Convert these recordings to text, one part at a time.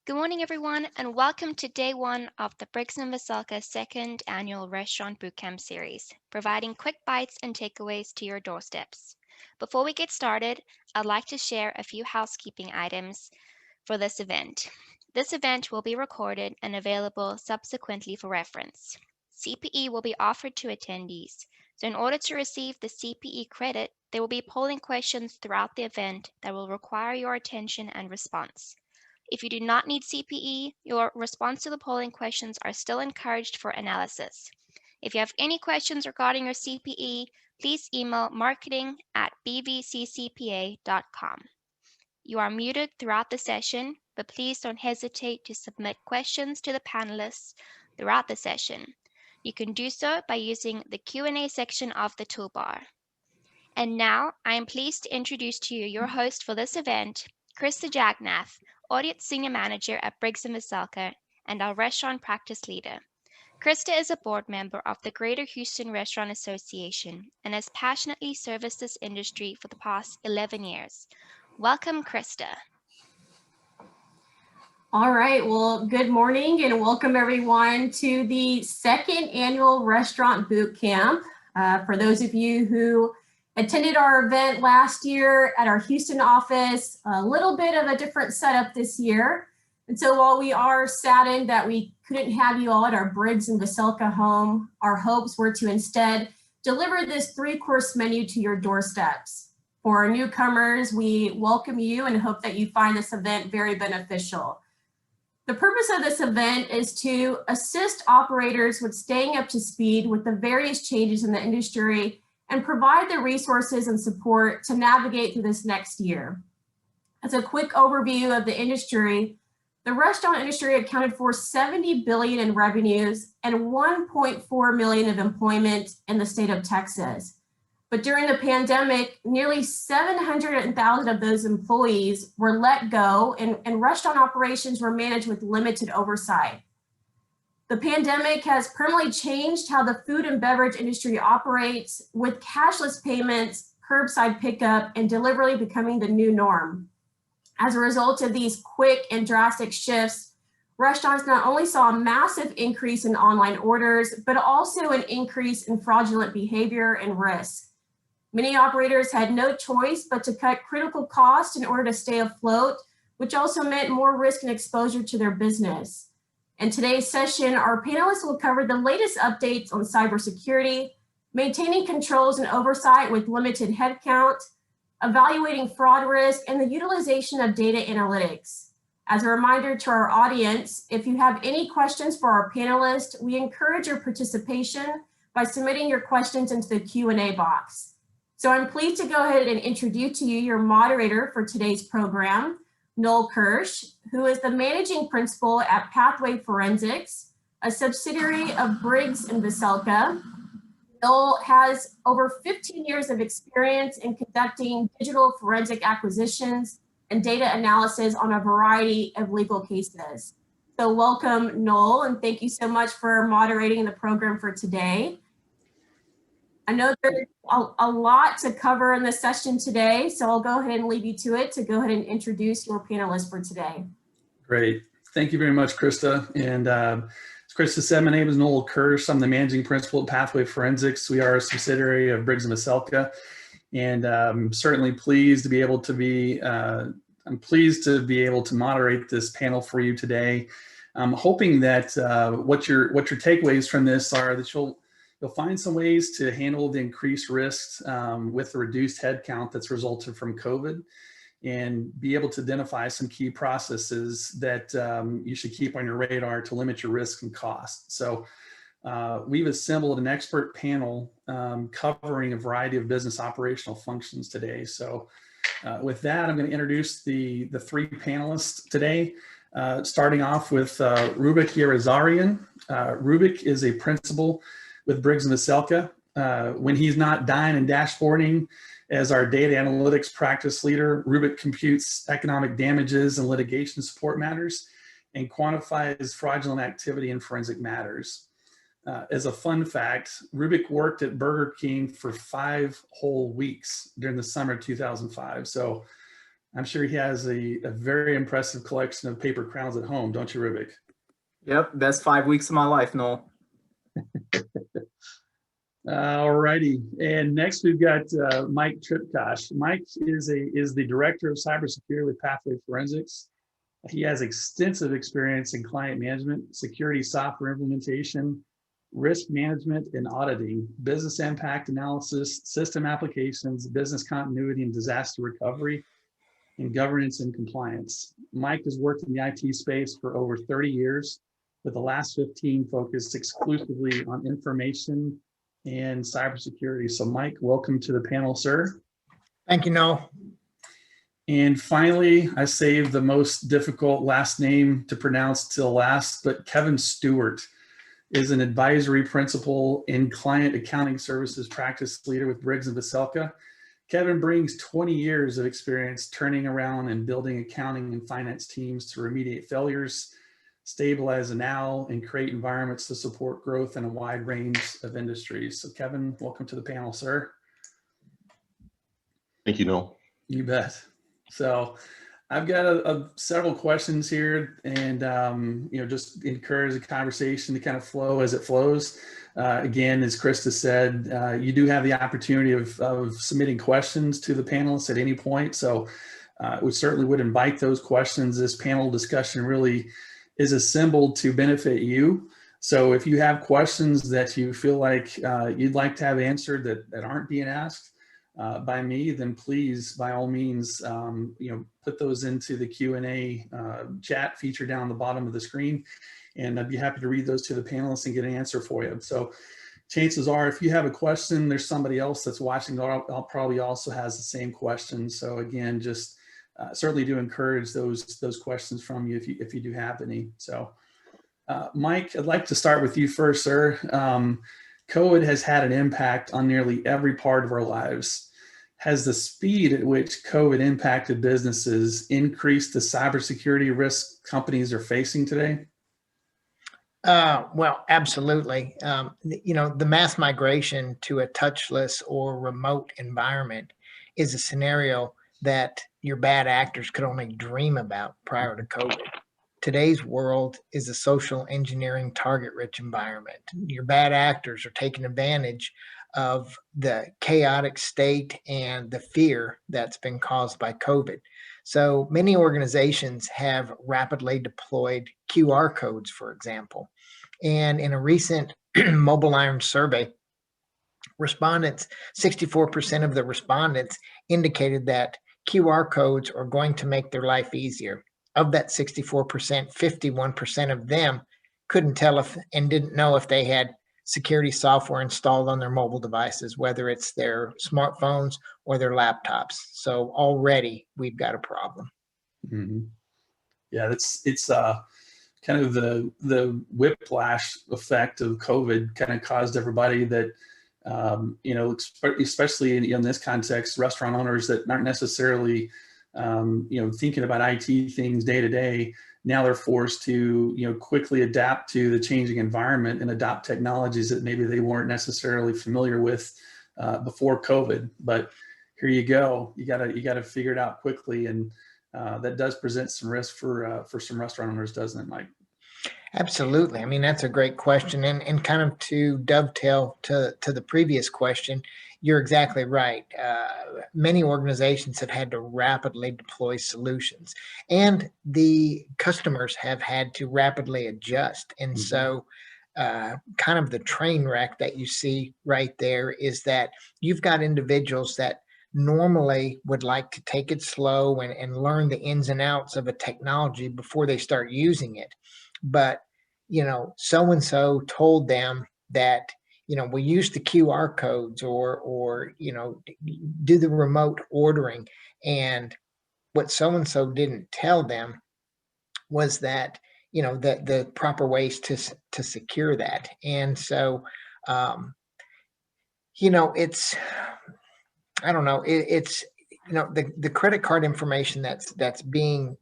Good morning, everyone, and welcome to day one of the Briggs & Veselka second annual Restaurant Bootcamp series, providing quick bites and takeaways to your doorsteps. Before we get started, I'd like to share a few housekeeping items for this event. This event will be recorded and available subsequently for reference. CPE will be offered to attendees, so in order to receive the CPE credit, there will be polling questions throughout the event that will require your attention and response. If you do not need CPE, your response to the polling questions are still encouraged for analysis. If you have any questions regarding your CPE, please email marketing@bvccpa.com. You are muted throughout the session, but please don't hesitate to submit questions to the panelists throughout the session. You can do so by using the Q&A section of the toolbar. And now, I am pleased to introduce to you your host for this event, Krista Jagnath, Audit Senior Manager at Briggs & Veselka and our Restaurant Practice Leader. Krista is a board member of the Greater Houston Restaurant Association and has passionately serviced this industry for the past 11 years. Welcome, Krista. All right, well, good morning and welcome everyone to the second annual Restaurant Bootcamp. For those of you who attended our event last year at our Houston office, a little bit of a different setup this year. And so while we are saddened that we couldn't have you all at our Briggs & Veselka home, our hopes were to instead deliver this 3-course menu to your doorsteps. For our newcomers, we welcome you and hope that you find this event very beneficial. The purpose of this event is to assist operators with staying up to speed with the various changes in the industry and provide the resources and support to navigate through this next year. As a quick overview of the industry, the restaurant industry accounted for $70 billion in revenues and 1.4 million of employment in the state of Texas. But during the pandemic, nearly 700,000 of those employees were let go and restaurant operations were managed with limited oversight. The pandemic has permanently changed how the food and beverage industry operates, with cashless payments, curbside pickup, and delivery becoming the new norm. As a result of these quick and drastic shifts, restaurants not only saw a massive increase in online orders, but also an increase in fraudulent behavior and risk. Many operators had no choice but to cut critical costs in order to stay afloat, which also meant more risk and exposure to their business. In today's session, our panelists will cover the latest updates on cybersecurity, maintaining controls and oversight with limited headcount, evaluating fraud risk, and the utilization of data analytics. As a reminder to our audience, if you have any questions for our panelists, we encourage your participation by submitting your questions into the Q&A box. So I'm pleased to go ahead and introduce to you your moderator for today's program, Noel Kirsch, who is the managing principal at Pathway Forensics, a subsidiary of Briggs & Veselka. Noel has over 15 years of experience in conducting digital forensic acquisitions and data analysis on a variety of legal cases. So welcome, Noel, and thank you so much for moderating the program for today. I know there's a lot to cover in the session today, so I'll go ahead and leave you to it to go ahead and introduce your panelists for today. Great. Thank you very much, Krista. And as Krista said, my name is Noel Kirsch. I'm the managing principal at Pathway Forensics. We are a subsidiary of Briggs & Veselka, and I'm certainly pleased to be able to be able to moderate this panel for you today. I'm hoping that what your takeaways from this are that you'll find some ways to handle the increased risks with the reduced headcount that's resulted from COVID, and be able to identify some key processes that you should keep on your radar to limit your risk and cost. So we've assembled an expert panel covering a variety of business operational functions today. So with that, I'm going to introduce the 3 panelists today, starting off with Rubik Yerazarian. Rubik is a principal with Briggs & Veselka. When he's not dying and dashboarding as our data analytics practice leader, Rubik computes economic damages and litigation support matters and quantifies fraudulent activity in forensic matters. As a fun fact, Rubik worked at Burger King for 5 whole weeks during the summer of 2005. So I'm sure he has a very impressive collection of paper crowns at home, don't you, Rubik? Yep, best 5 weeks of my life, Noel. All righty. And next we've got Mike Tripkosh. Mike is the director of cybersecurity with Pathway Forensics. He has extensive experience in client management, security software implementation, risk management and auditing, business impact analysis, system applications, business continuity and disaster recovery, and governance and compliance. Mike has worked in the IT space for over 30 years, with the last 15 focused exclusively on information and cybersecurity. So Mike, welcome to the panel, sir. Thank you, Noel. And finally, I saved the most difficult last name to pronounce till last, but Kevin Stewart is an advisory principal in client accounting services practice leader with Briggs & Veselka. Kevin brings 20 years of experience turning around and building accounting and finance teams to remediate failures, stabilize an owl, and create environments to support growth in a wide range of industries. So Kevin, welcome to the panel, sir. Thank you, Noel. You bet. So I've got several questions here, and just encourage the conversation to kind of flow as it flows. Again, as Krista said, you do have the opportunity of submitting questions to the panelists at any point. So we certainly would invite those questions. This panel discussion really is assembled to benefit you. So if you have questions that you feel like you'd like to have answered that aren't being asked by me, then please, by all means, put those into the Q&A chat feature down the bottom of the screen, and I'd be happy to read those to the panelists and get an answer for you. So chances are, if you have a question, there's somebody else that's watching that probably also has the same question. So again, just certainly do encourage those questions from you if you do have any. So Mike, I'd like to start with you first, sir. COVID has had an impact on nearly every part of our lives. Has the speed at which COVID impacted businesses increased the cybersecurity risks companies are facing today? Well, absolutely. The mass migration to a touchless or remote environment is a scenario that your bad actors could only dream about prior to COVID. Today's world is a social engineering target-rich environment. Your bad actors are taking advantage of the chaotic state and the fear that's been caused by COVID. So many organizations have rapidly deployed QR codes, for example. And in a recent Mobile Iron survey, 64% of the respondents indicated that QR codes are going to make their life easier. Of that 64%, 51% of them couldn't tell if and didn't know if they had security software installed on their mobile devices, whether it's their smartphones or their laptops. So already we've got a problem. Mm-hmm. Yeah, it's kind of the whiplash effect of COVID kind of caused everybody that especially in this context, restaurant owners that aren't necessarily thinking about IT things day to day. Now they're forced to quickly adapt to the changing environment and adopt technologies that maybe they weren't necessarily familiar with before COVID. But here you go, you gotta figure it out quickly, and that does present some risk for some restaurant owners, doesn't it, Mike? Absolutely. I mean, that's a great question. And kind of to dovetail to the previous question, you're exactly right. Many organizations have had to rapidly deploy solutions, and the customers have had to rapidly adjust. And so kind of the train wreck that you see right there is that you've got individuals that normally would like to take it slow and learn the ins and outs of a technology before they start using it. But, so-and-so told them that, we use the QR codes or do the remote ordering. And what so-and-so didn't tell them was that, the proper ways to secure that. And so, it's, I don't know, it's, the credit card information that's being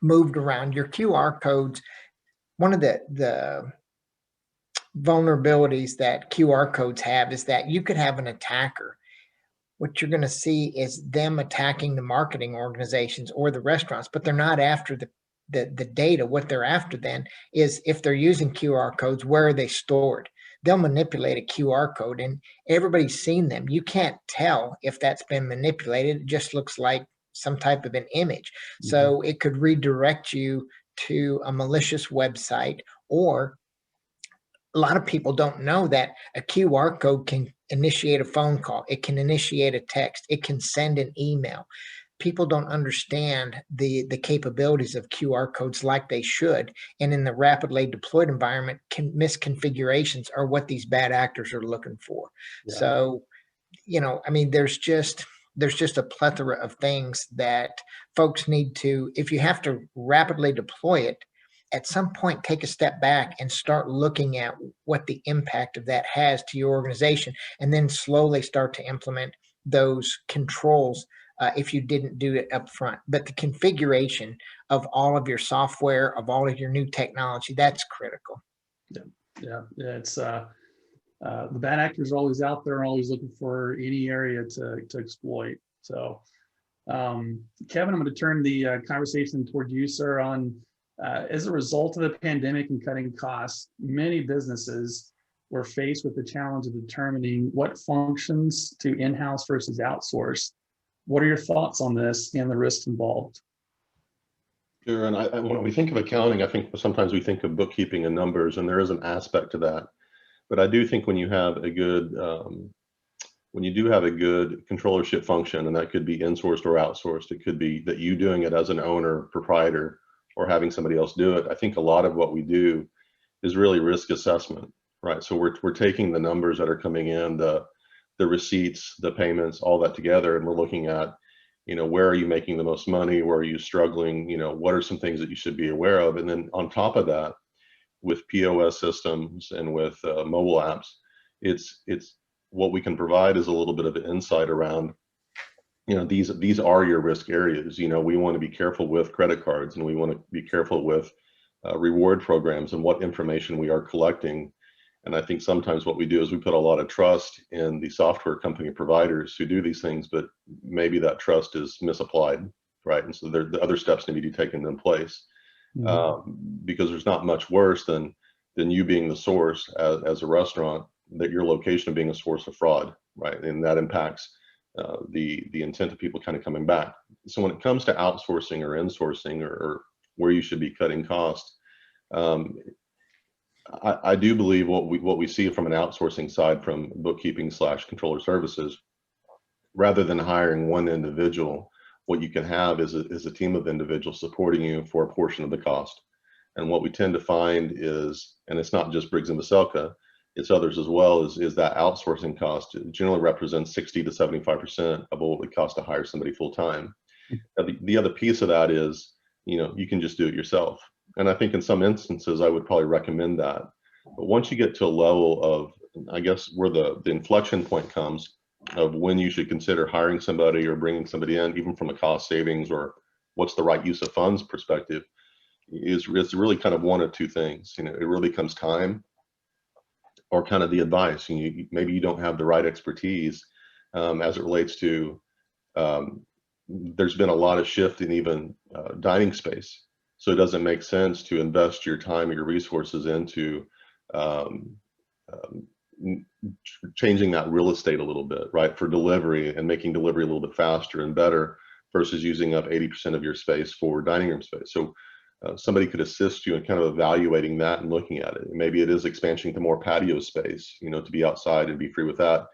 moved around, your QR codes. One of the vulnerabilities that QR codes have is that you could have an attacker what you're going to see is them attacking the marketing organizations or the restaurants, but they're not after the data. What they're after then is, if they're using QR codes, where are they stored? They'll manipulate a QR code, and everybody's seen them. You can't tell if that's been manipulated. It just looks like some type of an image. So it could redirect you to a malicious website, or a lot of people don't know that a QR code can initiate a phone call. It can initiate a text. It can send an email. People don't understand the capabilities of QR codes like they should. And in the rapidly deployed environment, misconfigurations are what these bad actors are looking for. Yeah. So, I mean, there's just a plethora of things that folks need to, if you have to rapidly deploy it, at some point take a step back and start looking at what the impact of that has to your organization, and then slowly start to implement those controls if you didn't do it up front. But the configuration of all of your software, of all of your new technology, that's critical. Yeah. It's the bad actors are always out there, always looking for any area to exploit. So, Kevin, I'm going to turn the conversation toward you, sir, on as a result of the pandemic and cutting costs, many businesses were faced with the challenge of determining what functions to in-house versus outsource. What are your thoughts on this and the risks involved? Sure, and when we think of accounting, I think sometimes we think of bookkeeping and numbers, and there is an aspect to that. But I do think when you have a good, when you do have a good controllership function, and that could be insourced or outsourced, it could be that you doing it as an owner, proprietor, or having somebody else do it. I think a lot of what we do is really risk assessment, right? So we're taking the numbers that are coming in, the receipts, the payments, all that together, and we're looking at, where are you making the most money? Where are you struggling? What are some things that you should be aware of? And then on top of that, with POS systems and with mobile apps, it's what we can provide is a little bit of an insight around, these are your risk areas. We want to be careful with credit cards, and we want to be careful with reward programs and what information we are collecting. And I think sometimes what we do is we put a lot of trust in the software company providers who do these things, but maybe that trust is misapplied, right? And so the other steps need to be taken in place, because there's not much worse than you being the source as a restaurant, that your location being a source of fraud, right? And that impacts the intent of people kind of coming back. So when it comes to outsourcing or insourcing, or where you should be cutting costs, I do believe what we see from an outsourcing side, from bookkeeping / controller services, rather than hiring one individual, what you can have is a team of individuals supporting you for a portion of the cost. And what we tend to find is, and it's not just Briggs & Veselka, it's others as well, is that outsourcing cost generally represents 60 to 75% of what it would cost to hire somebody full time. The other piece of that is, you can just do it yourself. And I think in some instances, I would probably recommend that. But once you get to a level of, I guess, where the inflection point comes of when you should consider hiring somebody or bringing somebody in, even from a cost savings or what's the right use of funds perspective, it's really kind of one of two things. It really comes time, or kind of the advice. Maybe you don't have the right expertise as it relates to, there's been a lot of shift in even dining space. So it doesn't make sense to invest your time or your resources into changing that real estate a little bit, right, for delivery, and making delivery a little bit faster and better, versus using up 80% of your space for dining room space. So somebody could assist you in kind of evaluating that and looking at it. Maybe it is expansion to more patio space, to be outside and be free with that.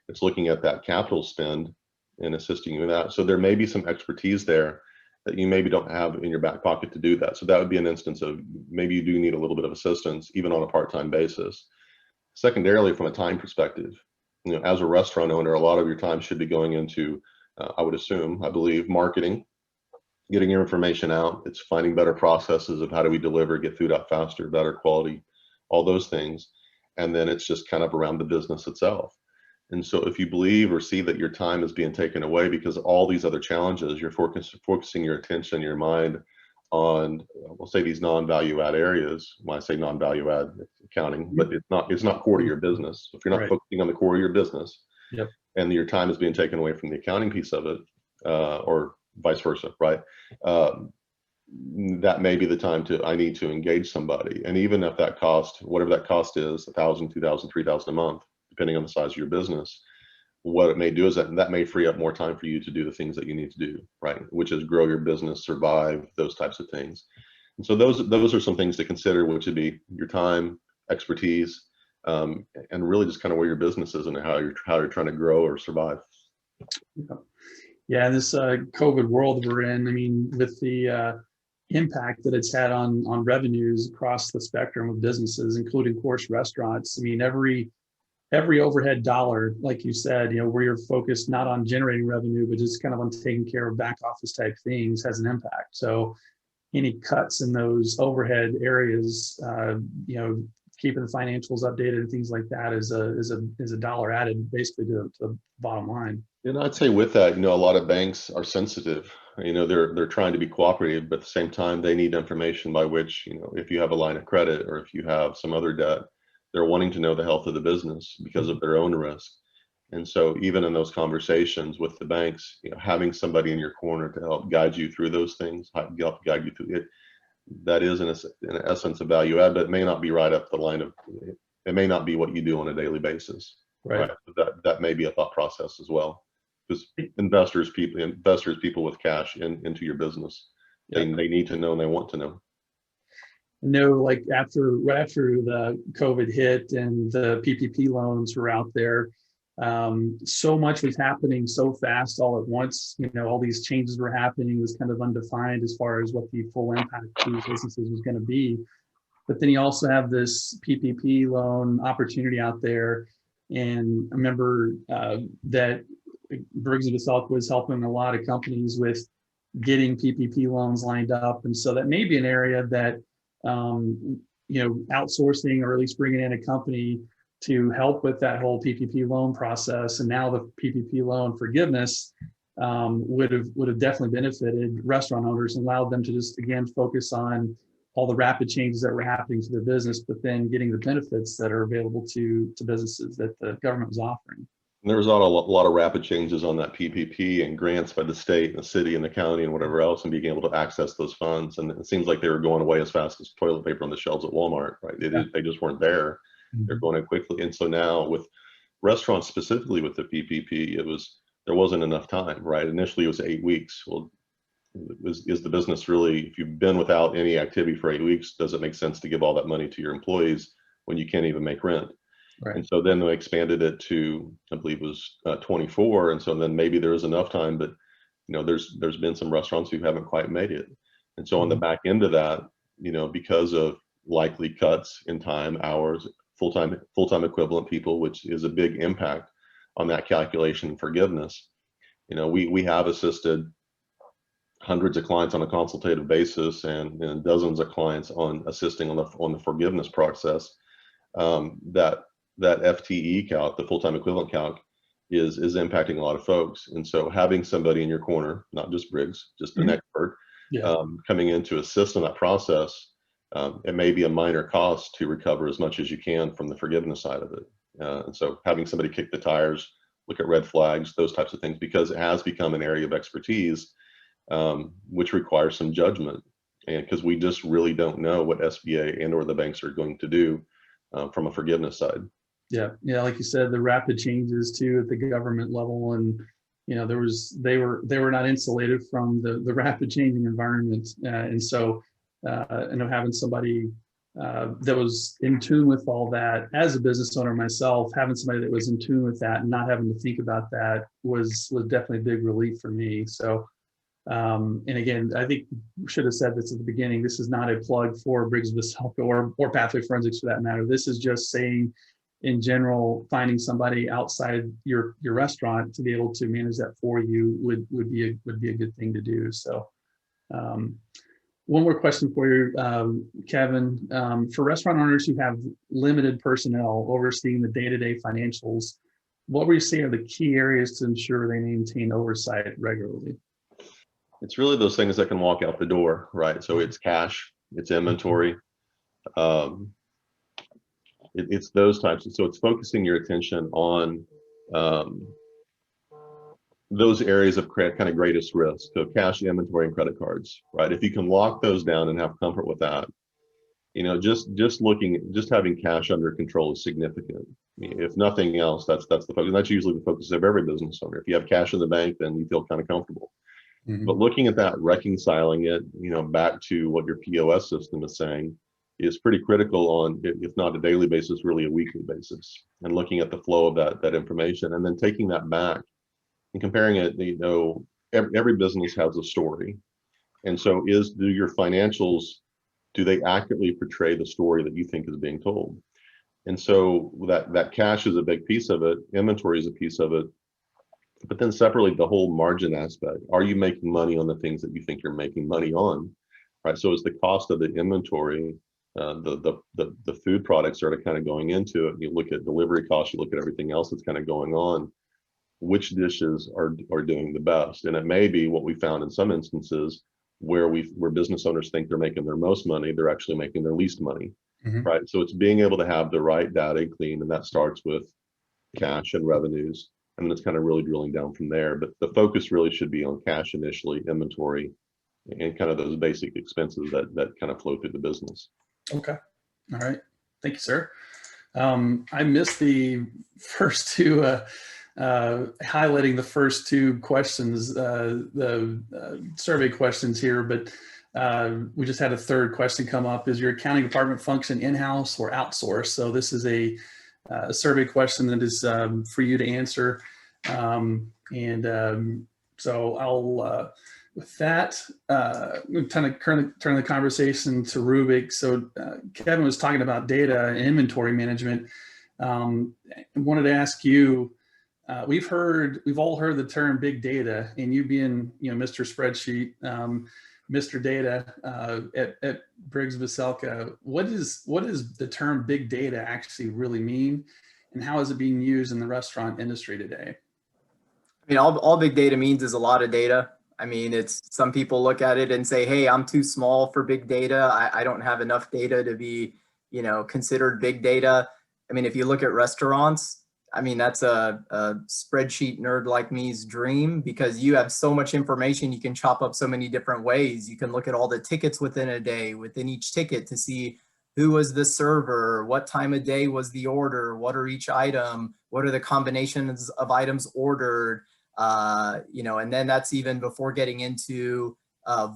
It's looking at that capital spend and assisting you in that. So there may be some expertise there that you maybe don't have in your back pocket to do that. So that would be an instance of maybe you do need a little bit of assistance, even on a part-time basis. Secondarily, from a time perspective, as a restaurant owner, a lot of your time should be going into, I believe, marketing, getting your information out. It's finding better processes of how do we deliver, get food out faster, better quality, all those things. And then it's just kind of around the business itself. And so if you believe or see that your time is being taken away because of all these other challenges, you're focusing your attention, your mind on, we'll say, these non-value add areas. When I say non-value add, accounting, but it's not core to your business. If you're not focusing on the core of your business, Yep. and your time is being taken away from the accounting piece of it, or vice versa, right? That may be the time I need to engage somebody. And even if that cost, whatever that cost is, $1,000, $2,000, $3,000 a month, depending on the size of your business, what it may do is that may free up more time for you to do the things that you need to do, right? Which is grow your business, survive, those types of things. And so those are some things to consider, which would be your time, expertise, and really just kind of where your business is and how you're trying to grow or survive. Yeah, this COVID world we're in, I mean, with the impact that it's had on revenues across the spectrum of businesses, including, of course, restaurants. I mean, every overhead dollar, like you said, where you're focused not on generating revenue, but just kind of on taking care of back office type things has an impact. So any cuts in those overhead areas, keeping the financials updated and things like that is a dollar added basically to the bottom line. And I'd say with that, a lot of banks are sensitive. They're trying to be cooperative, but at the same time, they need information by which, if you have a line of credit or if you have some other debt, they're wanting to know the health of the business because of their own risk. And so even in those conversations with the banks, having somebody in your corner to help guide you through those things, help guide you through it, that is in essence a value add, but it may not be right up the line of, it may not be what you do on a daily basis. Right. That may be a thought process as well. Because investors, people with cash into your business, they need to know and they want to know. Like right after the COVID hit and the PPP loans were out there, so much was happening so fast all at once. All these changes were happening. It was kind of undefined as far as what the full impact to these businesses was going to be. But then you also have this PPP loan opportunity out there. And I remember that Briggs & Veselka was helping a lot of companies with getting PPP loans lined up. And so that may be an area that, outsourcing or at least bringing in a company to help with that whole PPP loan process. And now the PPP loan forgiveness would have definitely benefited restaurant owners and allowed them to just, again, focus on all the rapid changes that were happening to their business, but then getting the benefits that are available to businesses that the government was offering. And there was a lot of rapid changes on that PPP and grants by the state and the city and the county and whatever else, and being able to access those funds. And it seems like they were going away as fast as toilet paper on the shelves at Walmart, right? They just weren't there. Mm-hmm. They're going in quickly. And so now with restaurants, specifically with the PPP, there wasn't enough time, right? Initially it was 8 weeks. Well, is the business really, if you've been without any activity for 8 weeks, does it make sense to give all that money to your employees when you can't even make rent? Right. And so then they expanded it to, I believe it was 24. And so then maybe there is enough time, but there's been some restaurants who haven't quite made it. And so on the back end of that, because of likely cuts in time, hours, full-time equivalent people, which is a big impact on that calculation and forgiveness. We have assisted hundreds of clients on a consultative basis and dozens of clients on assisting on the forgiveness process. That FTE calc, the full-time equivalent calc, is impacting a lot of folks. And so having somebody in your corner, not just Briggs, just an expert, coming in to assist in that process, it may be a minor cost to recover as much as you can from the forgiveness side of it. And so having somebody kick the tires, look at red flags, those types of things, because it has become an area of expertise, which requires some judgment. And because we just really don't know what SBA and or the banks are going to do from a forgiveness side. Yeah, like you said, the rapid changes too at the government level, and they were not insulated from the rapid changing environment, and so having somebody that was in tune with all that, as a business owner myself, having somebody that was in tune with that and not having to think about that was definitely a big relief for me. So. And again, I think we should have said this at the beginning. This is not a plug for Briggs & Veselka or Pathway Forensics for that matter. This is just saying, in general, finding somebody outside your restaurant to be able to manage that for you would be a good thing to do. So, one more question for you, Kevin. For restaurant owners who have limited personnel overseeing the day-to-day financials, what would you say are the key areas to ensure they maintain oversight regularly? It's really those things that can walk out the door, right? So it's cash, it's inventory, it's those types. So it's focusing your attention on those areas of kind of greatest risk, so cash, inventory, and credit cards, right? If you can lock those down and have comfort with that, just having cash under control is significant. I mean, if nothing else, that's the focus. That's usually the focus of every business owner. If you have cash in the bank, then you feel kind of comfortable. But looking at that, reconciling it, back to what your POS system is saying, is pretty critical on, if not a daily basis, really a weekly basis, and looking at the flow of that information, and then taking that back and comparing it. Every business has a story, and so do your financials, do they accurately portray the story that you think is being told? And so that cash is a big piece of it, inventory is a piece of it, but then separately, the whole margin aspect. Are you making money on the things that you think you're making money on, right? So is the cost of the inventory, the food products that are kind of going into it, you look at delivery costs, you look at everything else that's kind of going on, which dishes are doing the best? And it may be what we found in some instances where business owners think they're making their most money, they're actually making their least money, right? So it's being able to have the right data clean, and that starts with cash and revenues, and then it's kind of really drilling down from there. But the focus really should be on cash initially, inventory, and kind of those basic expenses that kind of flow through the business. Okay. All right. Thank you, sir. I missed the first two, highlighting the first two questions, the survey questions here, but we just had a third question come up. Is your accounting department function in-house or outsourced? So this is a survey question that is for you to answer. So I'll, with that, we'll kind of turn the conversation to Rubik. So Kevin was talking about data and inventory management. I wanted to ask you, we've all heard the term big data, and you being, Mr. Spreadsheet, Mr. Data at Briggs Veselka, what does the term big data actually really mean, and how is it being used in the restaurant industry today? I mean, all big data means is a lot of data. I mean, some people look at it and say, hey, I'm too small for big data. I don't have enough data to be, considered big data. I mean, if you look at restaurants, I mean, that's a spreadsheet nerd like me's dream, because you have so much information. You can chop up so many different ways. You can look at all the tickets within a day, within each ticket, to see who was the server, what time of day was the order, what are each item, what are the combinations of items ordered, and then that's even before getting into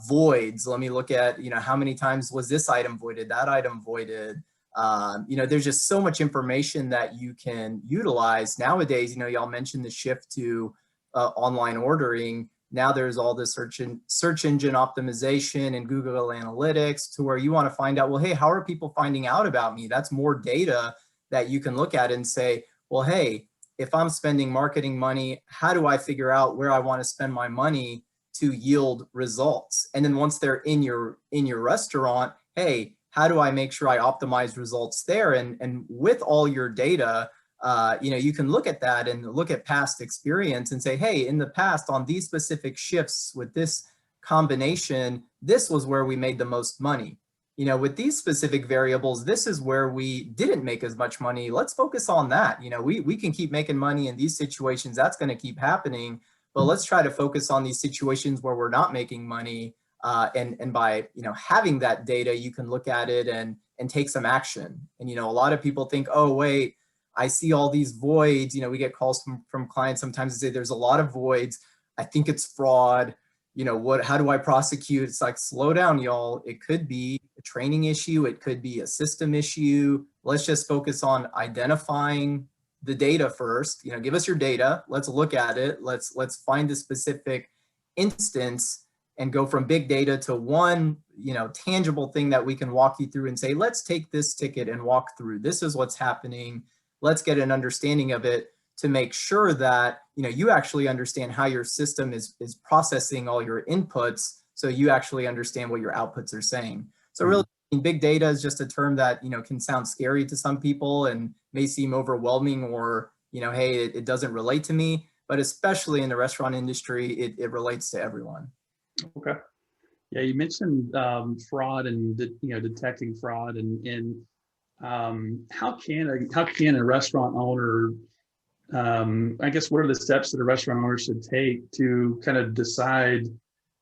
voids. Let me look at, how many times was this item voided, that item voided. There's just so much information that you can utilize nowadays. Y'all mentioned the shift to online ordering. Now there's all this search engine optimization and Google Analytics, to where you want to find out, well, hey, how are people finding out about me? That's more data that you can look at and say, well, hey, if I'm spending marketing money, how do I figure out where I want to spend my money to yield results? And then once they're in your restaurant, hey, how do I make sure I optimize results there? And with all your data, you can look at that and look at past experience and say, hey, in the past on these specific shifts with this combination, this was where we made the most money. With these specific variables, this is where we didn't make as much money. Let's focus on that. We can keep making money in these situations. That's going to keep happening. But let's try to focus on these situations where we're not making money. And by having that data, you can look at it and take some action. And a lot of people think, oh wait, I see all these voids. We get calls from clients sometimes to say there's a lot of voids. I think it's fraud. How do I prosecute? It's like, slow down, y'all. It could be a training issue. It could be a system issue. Let's just focus on identifying the data first. Give us your data. Let's look at it. Let's find the specific instance and go from big data to one, tangible thing that we can walk you through and say, let's take this ticket and walk through. This is what's happening. Let's get an understanding of it to make sure that, you actually understand how your system is processing all your inputs, so you actually understand what your outputs are saying. So really, big data is just a term that, can sound scary to some people and may seem overwhelming, or, hey, it doesn't relate to me, but especially in the restaurant industry, it relates to everyone. Okay. Yeah, you mentioned fraud and detecting fraud, and how can a restaurant owner I guess what are the steps that a restaurant owner should take to kind of decide,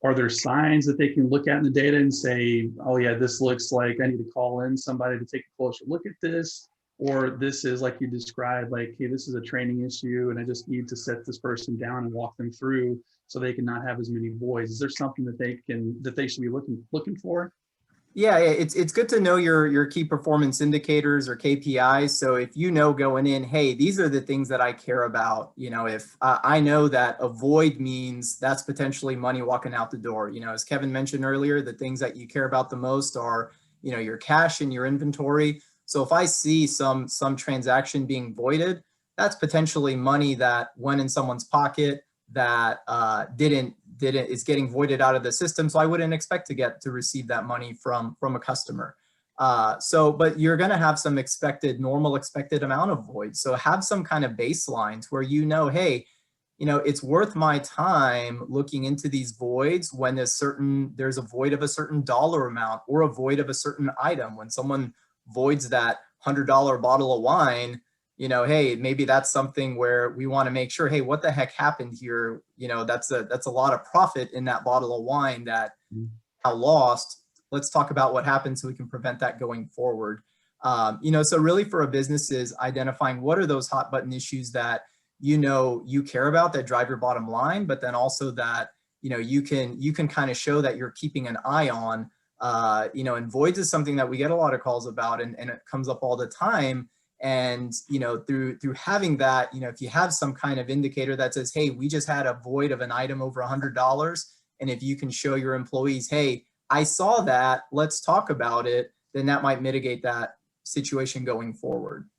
are there signs that they can look at in the data and say, oh yeah, this looks like I need to call in somebody to take a closer look at this, or this is like you described, like, hey, this is a training issue and I just need to set this person down and walk them through so they can not have as many voids. Is there something that they should be looking for? Yeah, it's good to know your key performance indicators or KPIs. So if you know going in, hey, these are the things that I care about. You know, if I know that a void means that's potentially money walking out the door. You know, as Kevin mentioned earlier, the things that you care about the most are, you know, your cash and your inventory. So if I see some transaction being voided, that's potentially money that went in someone's pocket that is getting voided out of the system. So I wouldn't expect to receive that money from a customer. But you're going to have some normal expected amount of voids. So have some kind of baselines where, you know, hey, you know, it's worth my time looking into these voids when there's a void of a certain dollar amount or a void of a certain item. When someone voids that $100 bottle of wine, you know, hey, maybe that's something where we want to make sure, hey, what the heck happened here? You know, that's a lot of profit in that bottle of wine that now lost. Let's talk about what happened so we can prevent that going forward. You know, so really for a business is identifying what are those hot button issues that, you know, you care about that drive your bottom line, but then also that, you know, you can kind of show that you're keeping an eye on. You know, and voids is something that we get a lot of calls about, and it comes up all the time. And, you know, through having that, you know, if you have some kind of indicator that says, hey, we just had a void of an item over $100, and if you can show your employees, hey, I saw that, let's talk about it, then that might mitigate that situation going forward.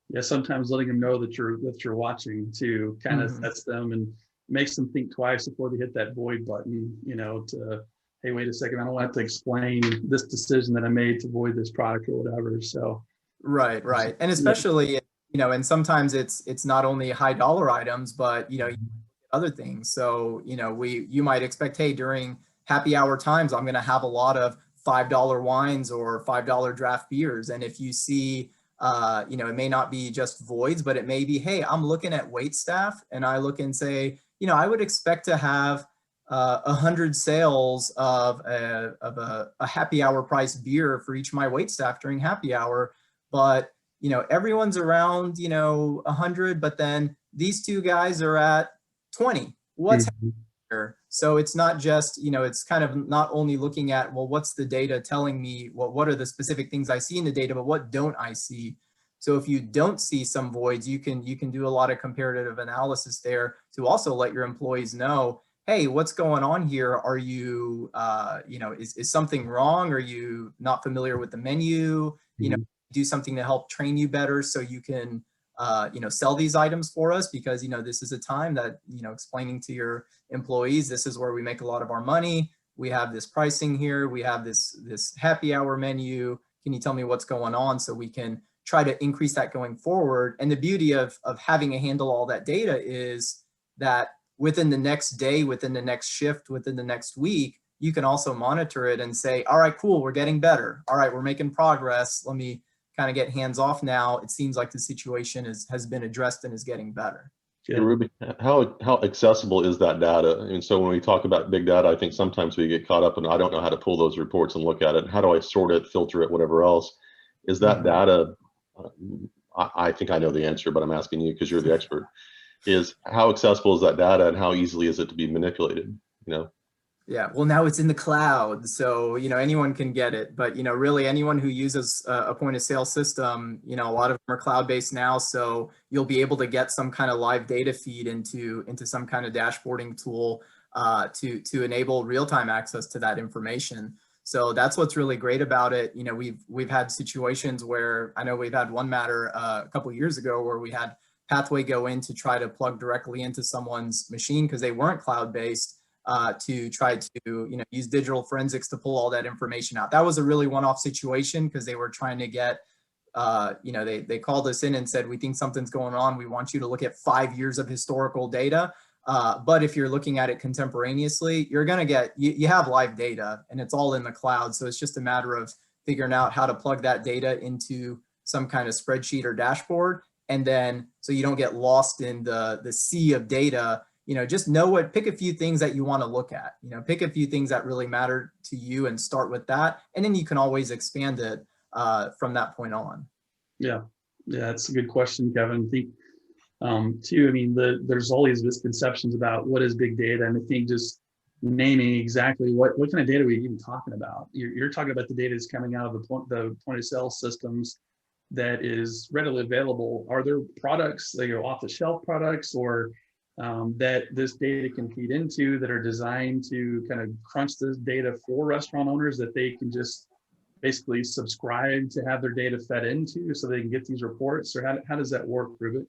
Yeah, sometimes letting them know that you're watching to kind of sets them and makes them think twice before they hit that void button, you know, to, hey, wait a second, I don't have to explain this decision that I made to void this product or whatever. So Right. And especially, you know, and sometimes it's not only high dollar items, but, you know, other things. So, you know, you might expect, hey, during happy hour times, I'm going to have a lot of $5 wines or $5 draft beers. And if you see, you know, it may not be just voids, but it may be, hey, I'm looking at wait staff and I look and say, you know, I would expect to have 100 sales of a happy hour price beer for each of my wait staff during happy hour. But, you know, everyone's around, you know, 100, but then these two guys are at 20. What's happening here? So it's not just, you know, it's kind of not only looking at, well, what's the data telling me? What are the specific things I see in the data, but what don't I see? So if you don't see some voids, you can do a lot of comparative analysis there to also let your employees know, hey, what's going on here? Are you, you know, is something wrong? Are you not familiar with the menu? You know, do something to help train you better so you can, you know, sell these items for us, because, you know, this is a time that, you know, explaining to your employees, this is where we make a lot of our money. We have this pricing here. We have this happy hour menu. Can you tell me what's going on so we can try to increase that going forward? And the beauty of having a handle all that data is that within the next day, within the next shift, within the next week, you can also monitor it and say, all right, cool, we're getting better. All right, we're making progress. Let me kind of get hands off now. It seems like the situation has been addressed and is getting better. Hey, Ruby, how accessible is that data? And so when we talk about big data, I think sometimes we get caught up and I don't know how to pull those reports and look at it. How do I sort it, filter it, whatever else? Is that data, I think I know the answer, but I'm asking you because you're the expert, is how accessible is that data and how easily is it to be manipulated, you know? Yeah, well, now it's in the cloud, so, you know, anyone can get it. But, you know, really anyone who uses a point of sale system, you know, a lot of them are cloud-based now, so you'll be able to get some kind of live data feed into some kind of dashboarding tool to enable real-time access to that information. So that's what's really great about it. You know, we've had situations where, I know we've had one matter a couple of years ago where we had Pathway go in to try to plug directly into someone's machine because they weren't cloud-based. To try to, you know, use digital forensics to pull all that information out. That was a really one-off situation because they were trying to get, you know, they called us in and said, we think something's going on. We want you to look at 5 years of historical data. But if you're looking at it contemporaneously, you're going to get, you have live data and it's all in the cloud. So it's just a matter of figuring out how to plug that data into some kind of spreadsheet or dashboard And then, so you don't get lost in the sea of data, just pick a few things that you want to look at, pick a few things that really matter to you and start with that. And then you can always expand it from that point on. Yeah, that's a good question, Kevin. I think too, I mean, there's all these misconceptions about what is big data, and I think just naming exactly what kind of data are we even talking about. You're talking about the data that's coming out of the point of sale systems that is readily available. Are there products, off the shelf products, or that this data can feed into, that are designed to kind of crunch this data for restaurant owners, that they can just basically subscribe to have their data fed into so they can get these reports? Or how does that work, Rubik?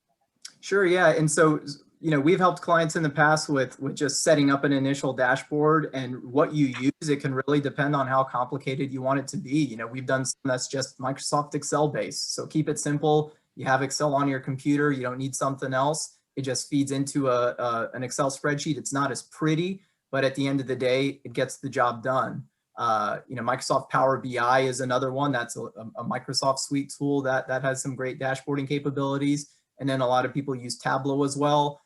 Sure, yeah. And so, we've helped clients in the past with just setting up an initial dashboard, and what you use, it can really depend on how complicated you want it to be. We've done some that's just Microsoft Excel based. So keep it simple. You have Excel on your computer. You don't need something else. It just feeds into an Excel spreadsheet. It's not as pretty, but at the end of the day, it gets the job done. Microsoft Power BI is another one. That's a Microsoft suite tool that has some great dashboarding capabilities. And then a lot of people use Tableau as well.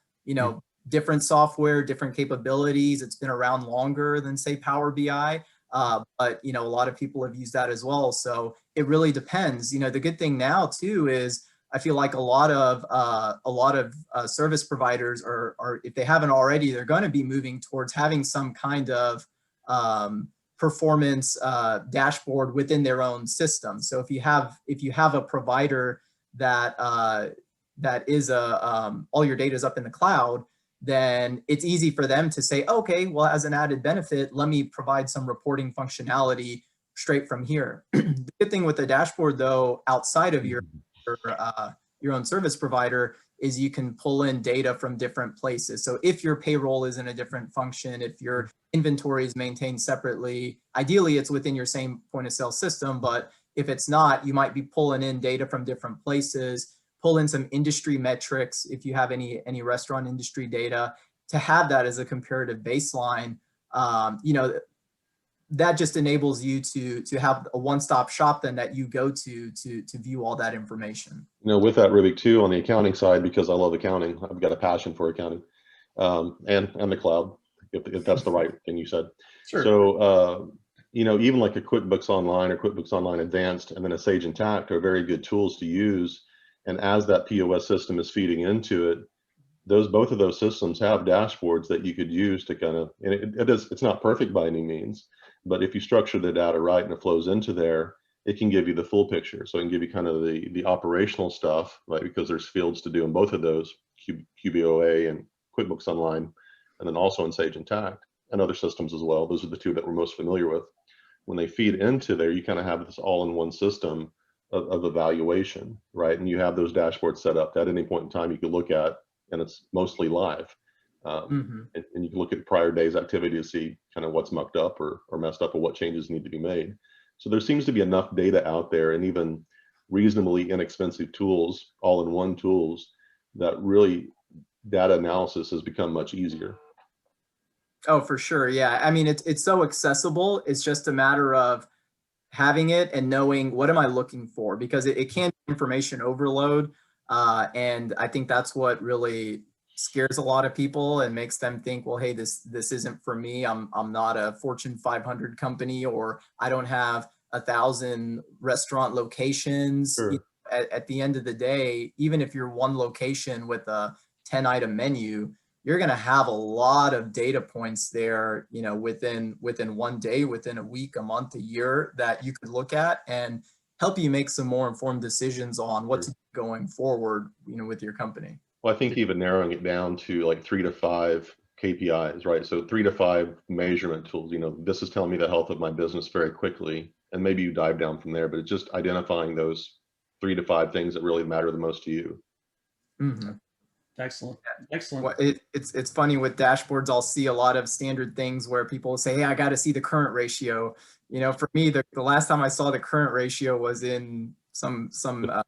Different software, different capabilities. It's been around longer than, say, Power BI, but a lot of people have used that as well. So it really depends. The good thing now too is I feel like a lot of service providers are, if they haven't already, they're going to be moving towards having some kind of performance dashboard within their own system. So if you have a provider that is all your data is up in the cloud, then it's easy for them to say, okay, well, as an added benefit, let me provide some reporting functionality straight from here. The good thing with the dashboard, though, outside of your own service provider, is you can pull in data from different places. So if your payroll is in a different function, if your inventory is maintained separately, ideally it's within your same point of sale system, but if it's not, you might be pulling in data from different places, pull in some industry metrics if you have any restaurant industry data, to have that as a comparative baseline. That just enables you to have a one-stop shop then that you go to view all that information. With that, Rubik, too, on the accounting side, because I love accounting, I've got a passion for accounting, and the cloud, if that's the right thing you said. Sure. So, even like a QuickBooks Online or QuickBooks Online Advanced and then a Sage Intacct are very good tools to use. And as that POS system is feeding into it, both of those systems have dashboards that you could use to kind of, and it's not perfect by any means, but if you structure the data right and it flows into there, it can give you the full picture. So it can give you kind of the operational stuff, right? Because there's fields to do in both of those, QBOA and QuickBooks Online, and then also in Sage Intacct and other systems as well. Those are the two that we're most familiar with. When they feed into there, you kind of have this all-in-one system of evaluation, right? And you have those dashboards set up at any point in time you can look at, and it's mostly live. And you can look at prior day's activity to see kind of what's mucked up or messed up, or what changes need to be made. So there seems to be enough data out there, and even reasonably inexpensive tools, all-in-one tools, that really data analysis has become much easier. Oh, for sure. Yeah. I mean, it's so accessible. It's just a matter of having it and knowing what am I looking for, because it can be information overload. And I think that's what really scares a lot of people and makes them think, well, hey, this isn't for me. I'm not a Fortune 500 company, or I don't have 1,000 restaurant locations. Sure. At the end of the day, even if you're one location with a 10-item menu, you're going to have a lot of data points there, within 1 day, within a week, a month, a year, that you could look at and help you make some more informed decisions on what to do going forward, with your company. Well, I think even narrowing it down to like 3 to 5 KPIs, right? So 3 to 5 measurement tools, this is telling me the health of my business very quickly, and maybe you dive down from there, but it's just identifying those 3 to 5 things that really matter the most to you. Mm-hmm. Excellent. Well, it's funny with dashboards. I'll see a lot of standard things where people say, hey, I got to see the current ratio. For me, the last time I saw the current ratio was in some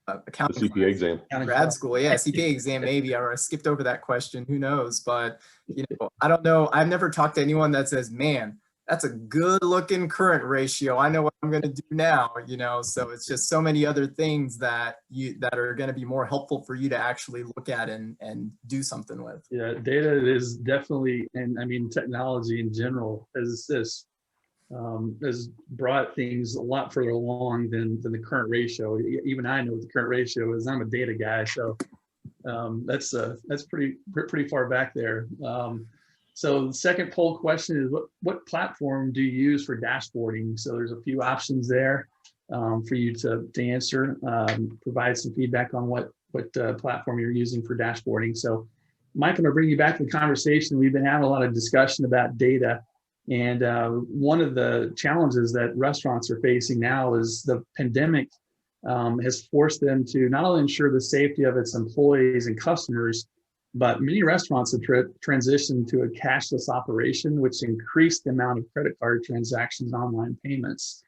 accounting CPA exam, grad school. Yeah, CPA exam maybe, or I skipped over that question. Who knows? But I don't know. I've never talked to anyone that says, man, that's a good looking current ratio. I know what I'm going to do now, you know, so it's just so many other things that are going to be more helpful for you to actually look at and do something with. Yeah, data is definitely, and I mean, technology in general has brought things a lot further along than the current ratio. Even I know what the current ratio is. I'm a data guy, so that's pretty far back there. So the second poll question is, what platform do you use for dashboarding? So there's a few options there for you to answer. Provide some feedback on what platform you're using for dashboarding. So Mike, I'm gonna bring you back to the conversation. We've been having a lot of discussion about data. And one of the challenges that restaurants are facing now is the pandemic has forced them to not only ensure the safety of its employees and customers, but many restaurants have transitioned to a cashless operation, which increased the amount of credit card transactions and online payments.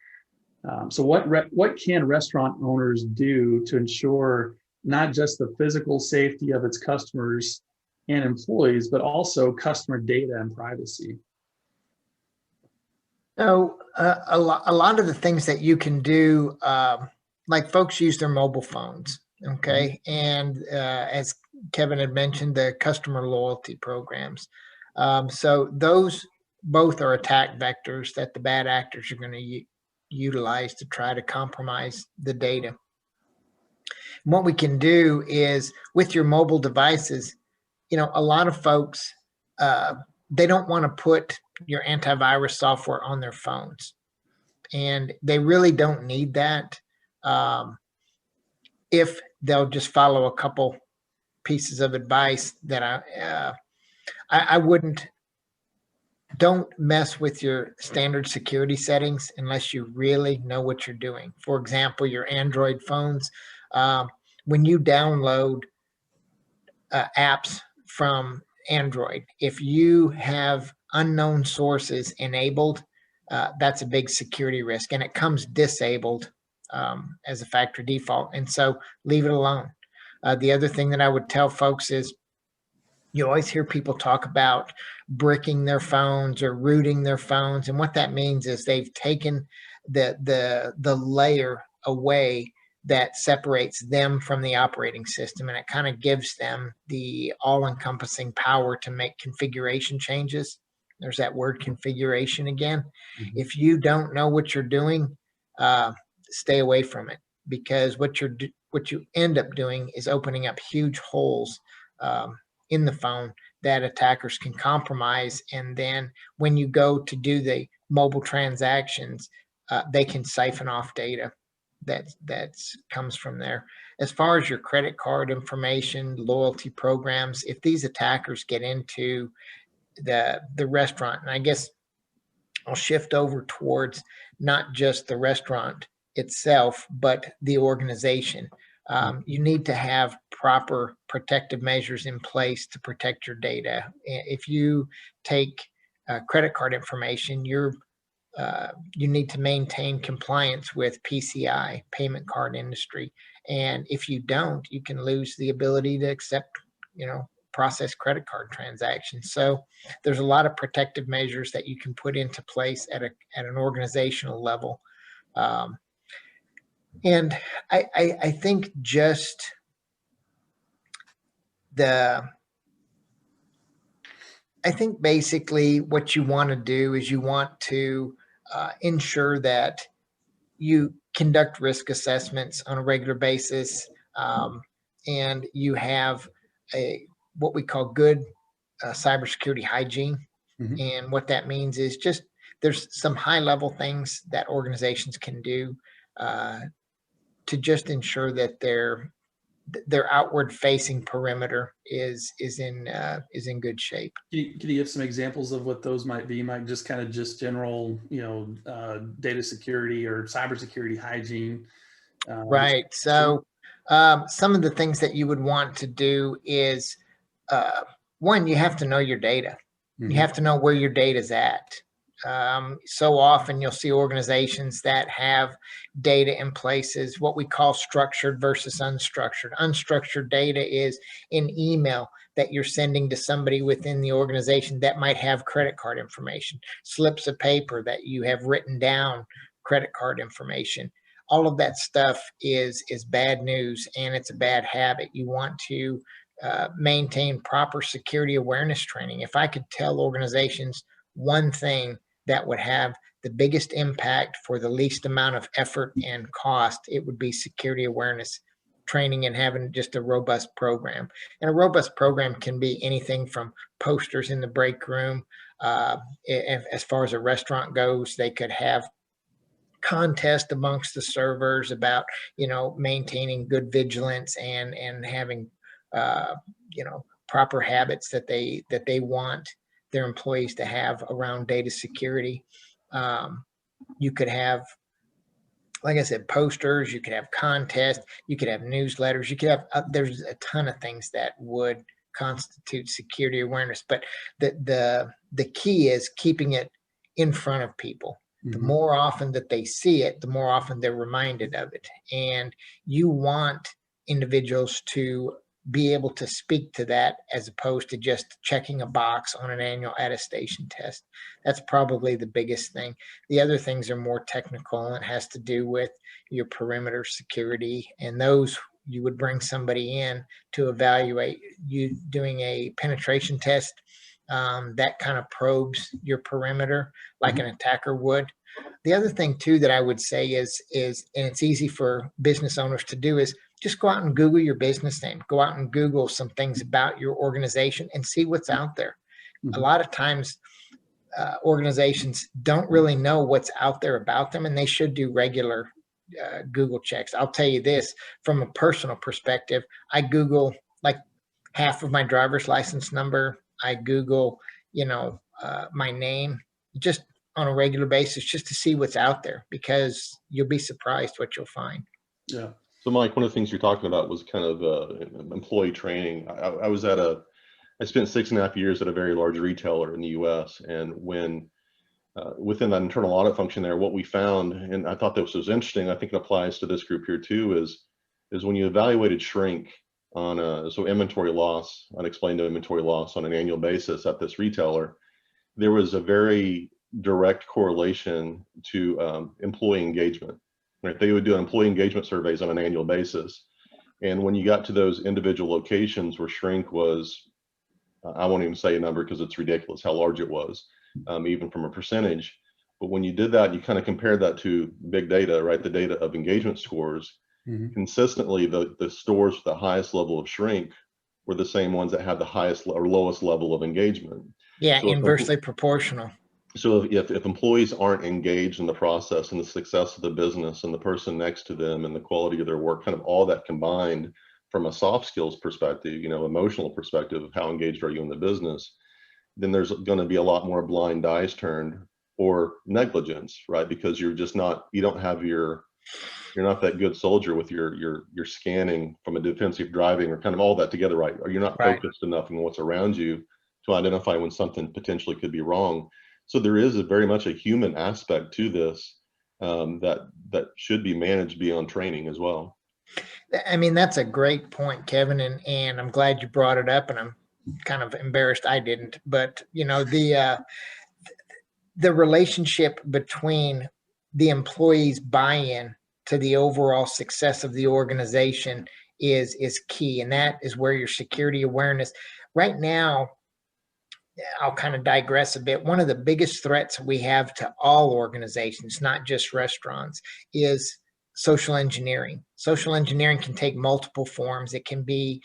So what can restaurant owners do to ensure not just the physical safety of its customers and employees, but also customer data and privacy? So a lot of the things that you can do, like folks use their mobile phones, okay? And as Kevin had mentioned, the customer loyalty programs. So those both are attack vectors that the bad actors are going to utilize to try to compromise the data. And what we can do is with your mobile devices, you know, a lot of folks, they don't want to put your antivirus software on their phones, and they really don't need that if they'll just follow a couple pieces of advice that I wouldn't. Don't mess with your standard security settings unless you really know what you're doing. For example, your Android phones, when you download apps from Android, if you have unknown sources enabled, that's a big security risk, and it comes disabled as a factory default. And so leave it alone. The other thing that I would tell folks is, you always hear people talk about bricking their phones or rooting their phones, and what that means is they've taken the layer away that separates them from the operating system, and it kind of gives them the all-encompassing power to make configuration changes. There's that word configuration again. Mm-hmm. If you don't know what you're doing, stay away from it, because what you end up doing is opening up huge holes in the phone that attackers can compromise. And then when you go to do the mobile transactions, they can siphon off data that comes from there. As far as your credit card information, loyalty programs, if these attackers get into the restaurant, and I guess I'll shift over towards not just the restaurant itself, but the organization. You need to have proper protective measures in place to protect your data. If you take credit card information, you need to maintain compliance with PCI, payment card industry. And if you don't, you can lose the ability to accept, process credit card transactions. So there's a lot of protective measures that you can put into place at an organizational level. And I think just basically what you want to do is you want to ensure that you conduct risk assessments on a regular basis, and you have what we call good cybersecurity hygiene. Mm-hmm. And what that means is just there's some high level things that organizations can do to just ensure that their outward facing perimeter is in good shape. Can you give some examples of what those might be, Mike? Just kind of general, data security or cybersecurity hygiene. Right. So some of the things that you would want to do is, one, you have to know your data. Mm-hmm. You have to know where your data is at. So often you'll see organizations that have data in places, what we call structured versus unstructured. Unstructured data is an email that you're sending to somebody within the organization that might have credit card information, slips of paper that you have written down credit card information. All of that stuff is bad news, and it's a bad habit. You want to maintain proper security awareness training. If I could tell organizations one thing that would have the biggest impact for the least amount of effort and cost, it would be security awareness training and having just a robust program. And a robust program can be anything from posters in the break room. As far as a restaurant goes, they could have contest amongst the servers about, maintaining good vigilance and having, proper habits that they want their employees to have around data security. You could have, like I said, posters, you could have contests, you could have newsletters, you could have, there's a ton of things that would constitute security awareness, but the key is keeping it in front of people. The more often that they see it, the more often they're reminded of it. And you want individuals to be able to speak to that as opposed to just checking a box on an annual attestation test. That's probably the biggest thing. The other things are more technical and has to do with your perimeter security, and those you would bring somebody in to evaluate. You doing a penetration test that kind of probes your perimeter like an attacker would. The other thing too that I would say is, and it's easy for business owners to do, is just go out and Google your business name. Go out and Google some things about your organization and see what's out there. A lot of times organizations don't really know what's out there about them, and they should do regular Google checks. I'll tell you this, from a personal perspective, I Google like half of my driver's license number. I Google, my name just on a regular basis just to see what's out there, because you'll be surprised what you'll find. Yeah. So Mike, one of the things you're talking about was kind of employee training. I spent 6.5 years at a very large retailer in the US. And when within that internal audit function there, what we found, and I thought this was interesting, I think it applies to this group here too, is when you evaluated shrink on so inventory loss, unexplained inventory loss on an annual basis at this retailer, there was a very direct correlation to employee engagement. Right? They would do employee engagement surveys on an annual basis. And when you got to those individual locations where shrink was, I won't even say a number because it's ridiculous how large it was, even from a percentage. But when you did that, you kind of compared that to big data, right? The data of engagement scores. Consistently, the stores with the highest level of shrink were the same ones that had the highest or lowest level of engagement. Yeah, so inversely proportional. So if employees aren't engaged in the process and the success of the business and the person next to them and the quality of their work, kind of all that combined from a soft skills perspective, emotional perspective of how engaged are you in the business, then there's going to be a lot more blind eyes turned or negligence, right? Because you're just not, you don't have you're not that good soldier with your scanning from a defensive driving or kind of all that together, right? Or you're not focused enough on what's around you to identify when something potentially could be wrong. So there is very much a human aspect to this that should be managed beyond training as well. I mean, that's a great point, Kevin, and I'm glad you brought it up, and I'm kind of embarrassed I didn't. But the relationship between the employees' buy-in to the overall success of the organization is key, and that is where your security awareness right now. I'll kind of digress a bit. One of the biggest threats we have to all organizations, not just restaurants, is social engineering. Social engineering can take multiple forms. It can be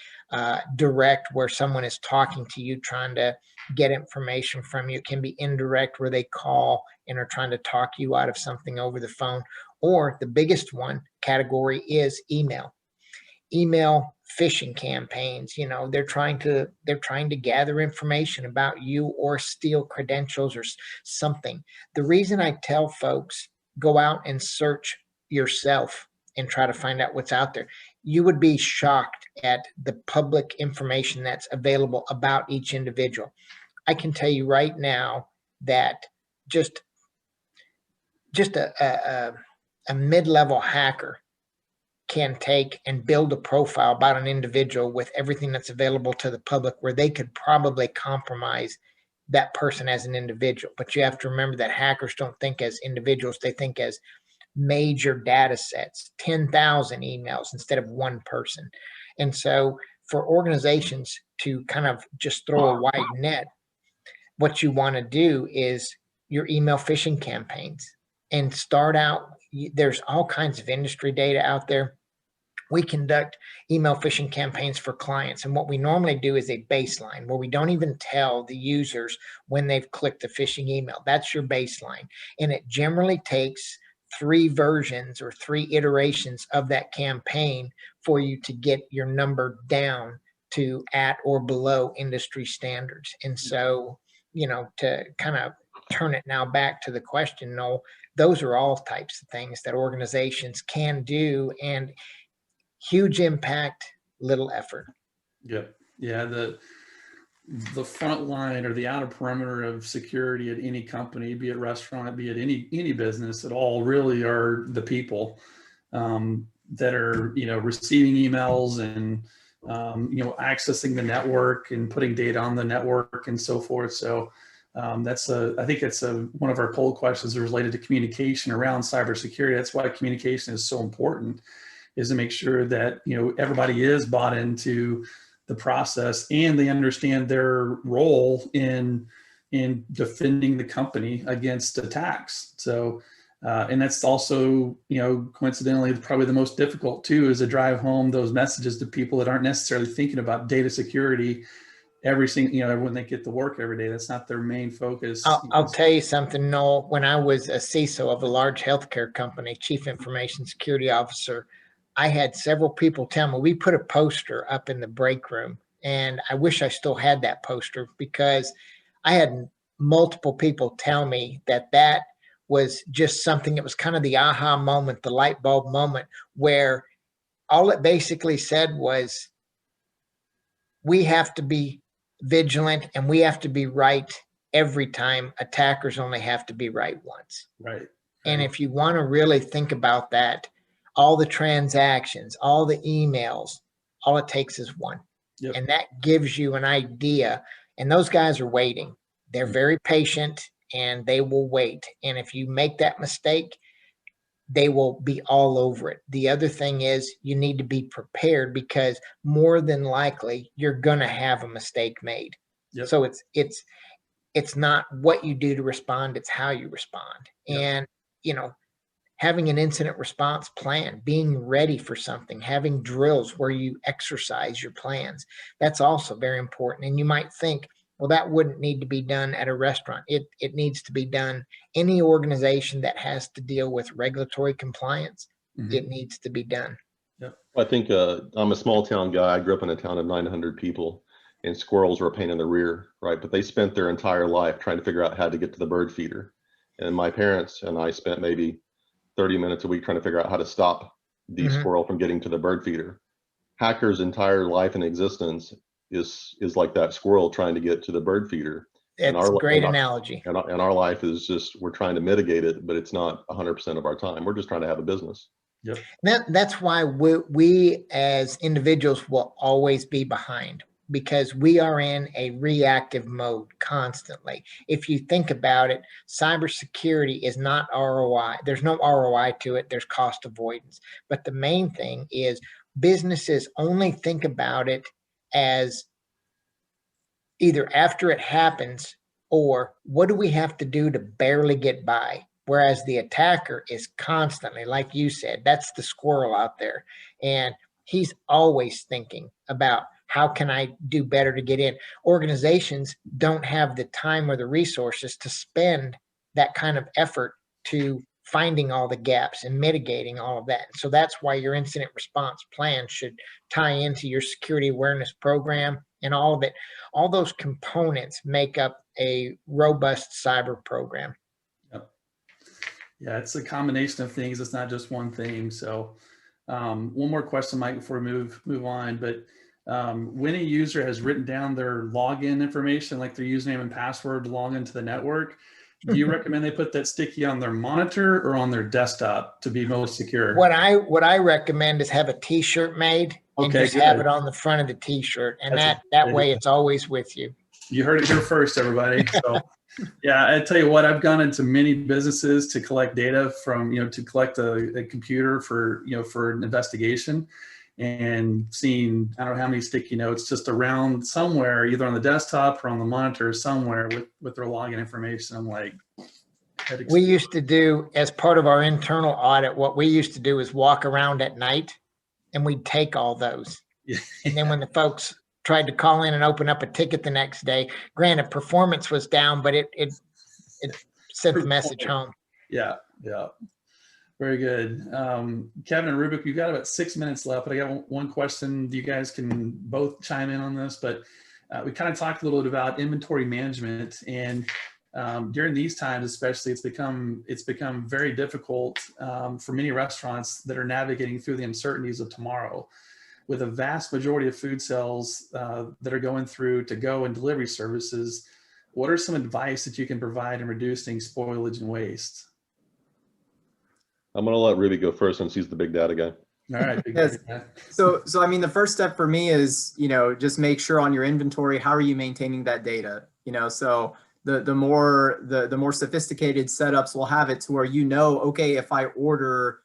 direct, where someone is talking to you, trying to get information from you. It can be indirect, where they call and are trying to talk you out of something over the phone. Or the biggest one category is email phishing campaigns. They're trying to gather information about you or steal credentials or something. The reason I tell folks, go out and search yourself and try to find out what's out there. You would be shocked at the public information that's available about each individual. I can tell you right now that just just a mid-level hacker can take and build a profile about an individual with everything that's available to the public, where they could probably compromise that person as an individual. But you have to remember that hackers don't think as individuals, they think as major data sets, 10,000 emails instead of one person. And so for organizations to kind of just throw a wide net, what you want to do is your email phishing campaigns and start out. There's all kinds of industry data out there. We conduct email phishing campaigns for clients. And what we normally do is a baseline where we don't even tell the users when they've clicked the phishing email. That's your baseline. And it generally takes 3 versions or 3 iterations of that campaign for you to get your number down to at or below industry standards. And so, to kind of turn it now back to the question, Noel, those are all types of things that organizations can do, and huge impact, little effort. Yep. Yeah. The front line or the outer perimeter of security at any company, be it restaurant, be it any business at all, really are the people that are, receiving emails and, accessing the network and putting data on the network and so forth. So I think it's one of our poll questions related to communication around cybersecurity. That's why communication is so important, is to make sure that, everybody is bought into the process and they understand their role in defending the company against attacks. So, and that's also, coincidentally, probably the most difficult too, is to drive home those messages to people that aren't necessarily thinking about data security every single, when they get to work every day. That's not their main focus. I'll tell you something, Noel. When I was a CISO of a large healthcare company, Chief Information Security Officer, I had several people tell me, we put a poster up in the break room, and I wish I still had that poster, because I had multiple people tell me that was just something that was kind of the aha moment, the light bulb moment, where all it basically said was, we have to be vigilant and we have to be right every time. Attackers only have to be right once. Right. And if you want to really think about that, all the transactions, all the emails, all it takes is one. Yep. And that gives you an idea. And those guys are waiting. They're very patient and they will wait. And if you make that mistake, they will be all over it. The other thing is you need to be prepared, because more than likely you're going to have a mistake made. Yep. So it's not what you do to respond, it's how you respond. Yep. And, having an incident response plan, being ready for something, having drills where you exercise your plans, that's also very important. And you might think, well, that wouldn't need to be done at a restaurant. It needs to be done. Any organization that has to deal with regulatory compliance, it needs to be done. Yep. I think I'm a small town guy. I grew up in a town of 900 people, and squirrels were a pain in the rear, right? But they spent their entire life trying to figure out how to get to the bird feeder. And my parents and I spent maybe 30 minutes a week trying to figure out how to stop the squirrel from getting to the bird feeder. Hackers' entire life and existence is like that squirrel trying to get to the bird feeder. It's a great analogy. And our life is just, we're trying to mitigate it, but it's not 100% of our time. We're just trying to have a business. Yep. That's why we as individuals will always be behind, because we are in a reactive mode constantly. If you think about it, cybersecurity is not ROI. There's no ROI to it. There's cost avoidance. But the main thing is businesses only think about it as either after it happens or what do we have to do to barely get by. Whereas the attacker is constantly, like you said, that's the squirrel out there. And he's always thinking about, how can I do better to get in? Organizations don't have the time or the resources to spend that kind of effort to finding all the gaps and mitigating all of that. So that's why your incident response plan should tie into your security awareness program, and all of it. All those components make up a robust cyber program. Yep. Yeah, it's a combination of things. It's not just one thing. So one more question, Mike, before we move on. But when a user has written down their login information, like their username and password to log into the network, Do you recommend they put that sticky on their monitor or on their desktop to be most secure? What I recommend is have a T-shirt made and Okay, just have good. it on the front of the T-shirt, and That's that way it's always with you. You heard it here first, everybody. So, yeah, I tell you what, I've gone into many businesses to collect data from, to collect a computer for, for an investigation, and seeing, I don't know how many sticky notes just around somewhere, either on the desktop or on the monitor somewhere with their login information. I'm like, we used to do, as part of our internal audit, what we used to do is walk around at night and we'd take all those. Yeah. And then when the folks tried to call in and open up a ticket the next day, granted performance was down, but it sent the message home. Yeah. Very good. Kevin and Rubik, we've got about 6 minutes left, but I got one question. You guys can both chime in on this, but we kind of talked a little bit about inventory management, and during these times, especially, it's become very difficult for many restaurants that are navigating through the uncertainties of tomorrow. With a vast majority of food sales that are going through to-go and delivery services, what are some advice that you can provide in reducing spoilage and waste? I'm going to let Ruby go first since he's the big data guy. All right. Yes. So I mean, the first step for me is, just make sure on your inventory, how are you maintaining that data? So the more sophisticated setups will have it to where, okay, if I order,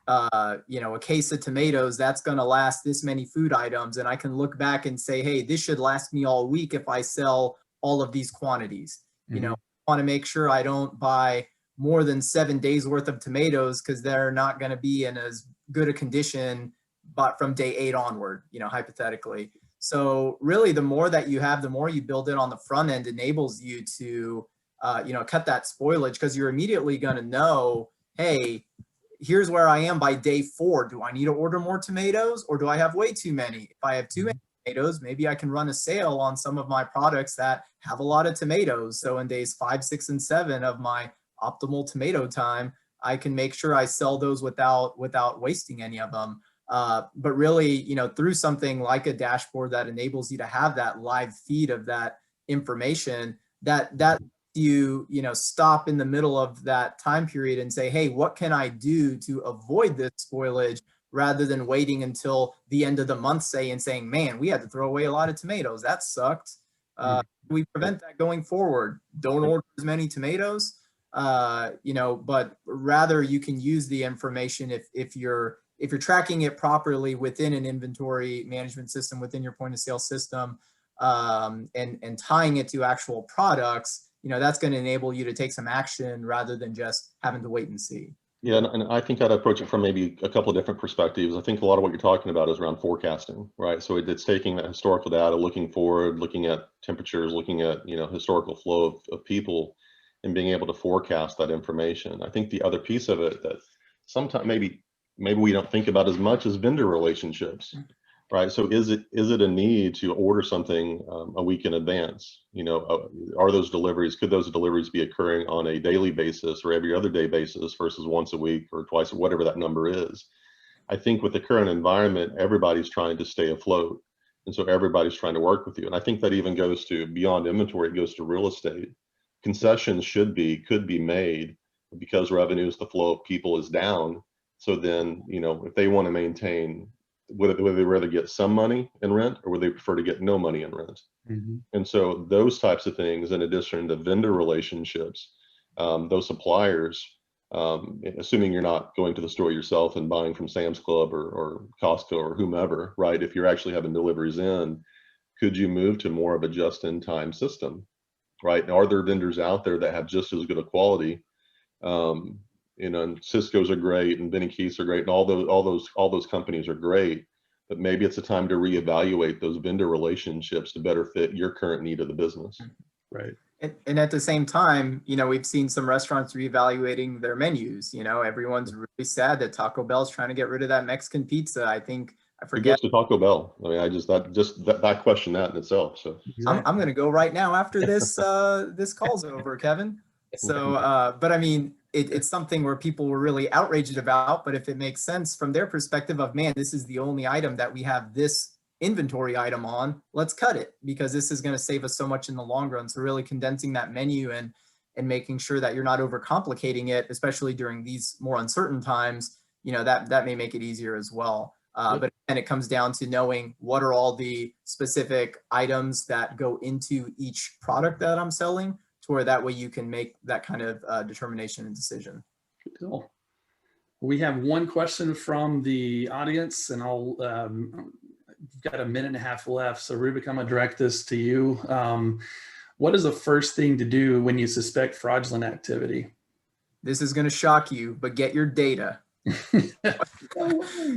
a case of tomatoes, that's going to last this many food items. And I can look back and say, hey, this should last me all week if I sell all of these quantities. Mm-hmm. I want to make sure I don't buy more than 7 days worth of tomatoes because they're not going to be in as good a condition, but from day 8 onward, hypothetically. So really, the more that you have, the more you build it on the front end enables you to, cut that spoilage, because you're immediately going to know, hey, here's where I am by day 4. Do I need to order more tomatoes, or do I have way too many? If I have too many tomatoes, maybe I can run a sale on some of my products that have a lot of tomatoes. So in days 5, 6, and 7 of my optimal tomato time, I can make sure I sell those without wasting any of them. But really, through something like a dashboard that enables you to have that live feed of that information, that you stop in the middle of that time period and say, hey, what can I do to avoid this spoilage, rather than waiting until the end of the month, and saying, man, we had to throw away a lot of tomatoes. That sucked. We prevent that going forward. Don't order as many tomatoes, but rather you can use the information if you're tracking it properly within an inventory management system, within your point of sale system, and tying it to actual products. That's going to enable you to take some action rather than just having to wait and see. Yeah, and I think I'd approach it from maybe a couple of different perspectives. I think a lot of what you're talking about is around forecasting, right? So it's taking that historical data, looking forward, looking at temperatures, looking at, historical flow of people, and being able to forecast that information. I think the other piece of it that sometimes maybe we don't think about as much as vendor relationships, right? So is it a need to order something a week in advance? Are those deliveries, could those deliveries be occurring on a daily basis or every other day basis versus once a week or twice, or whatever that number is? I think with the current environment, everybody's trying to stay afloat. And so everybody's trying to work with you. And I think that even goes to beyond inventory, it goes to real estate. Concessions could be made because revenues, the flow of people is down. So then, if they want to maintain, whether they rather get some money in rent or would they prefer to get no money in rent. Mm-hmm. And so those types of things, in addition to vendor relationships, those suppliers, assuming you're not going to the store yourself and buying from Sam's Club or Costco or whomever, right? If you're actually having deliveries in, could you move to more of a just-in-time system, right? Are there vendors out there that have just as good a quality? And Cisco's are great, and Benny Keith's are great, and all those companies are great. But maybe it's a time to reevaluate those vendor relationships to better fit your current need of the business. Right. And at the same time, we've seen some restaurants reevaluating their menus. Everyone's really sad that Taco Bell's trying to get rid of that Mexican pizza. I forget. It goes to Taco Bell. I mean, that question that in itself. So I'm going to go right now after this this call's over, Kevin. So, but I mean, it's something where people were really outraged about. But if it makes sense from their perspective of, man, this is the only item that we have this inventory item on, let's cut it because this is going to save us so much in the long run. So really condensing that menu and and making sure that you're not overcomplicating it, especially during these more uncertain times, you know, that may make it easier as well. But then it comes down to knowing what are all the specific items that go into each product that I'm selling, to where that way you can make that kind of determination and decision. Cool. We have one question from the audience, and I'll got a minute and a half left. So Rubik, I'm gonna direct this to you. What is the first thing to do when you suspect fraudulent activity? This is going to shock you, but get your data.